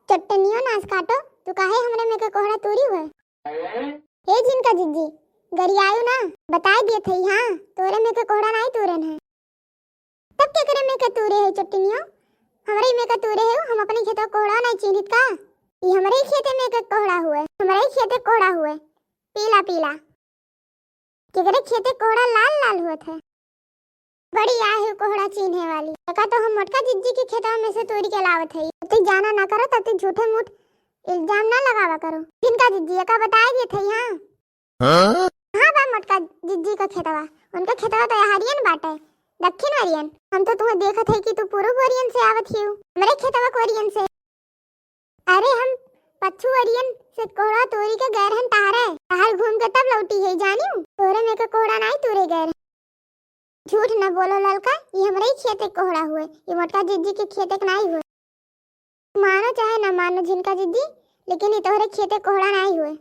चट्टनियो नास काटो तू काहे हमरे में के कोहड़ा तूरी हुए। हे जिनका जिज्जी गरियायु ना बताए दिए थे। हां तोरे में के कोहड़ा नहीं तूरन है तब के करे में के तूरे है चट्टनियो हमरे में के तूरे है। हम अपने खेत कोहड़ा नहीं चिन्हित का ये हमरे खेते में के कोहड़ा हुए। हमरे खेते कोहड़ा हुए पीला पीला केकरे खेते कोहड़ा लाल लाल हुए थे। बड़ी आहे कोहड़ा चीन्हे वाली का तो हम मोटका जिज्जी के खेतवा में से तोड़ी के लावत है। तू जाना ना करो तब झूठे मूठ इल्जाम ना लगावा करो। जिनका जिज्जी का बताए दिए थे। हां हां बा मोटका जिज्जी का खेतवा उनका खेतवा तो हरियन बाटे दक्षिण ओरियन। हम तो तुम्हें देखत है कि तू पूर्व ओरियन से आवत हियो हमरे खेतवा को ओरियन से। अरे हम पश्चिम ओरियन से कोहड़ा तोड़ी के गए रहन टहल घूम के तब लौटी है जानियो। तोरे में के कोहड़ा नहीं तोरे गए। झूठ न बोलो ललका ये हमरे ही खेते कोहड़ा हुए ये मोटका जिज्जी के खेते के नहीं हुए। मानो चाहे न मानो जिनका जिज्जी लेकिन ये तोहरे खेते कोहड़ा नहीं हुए।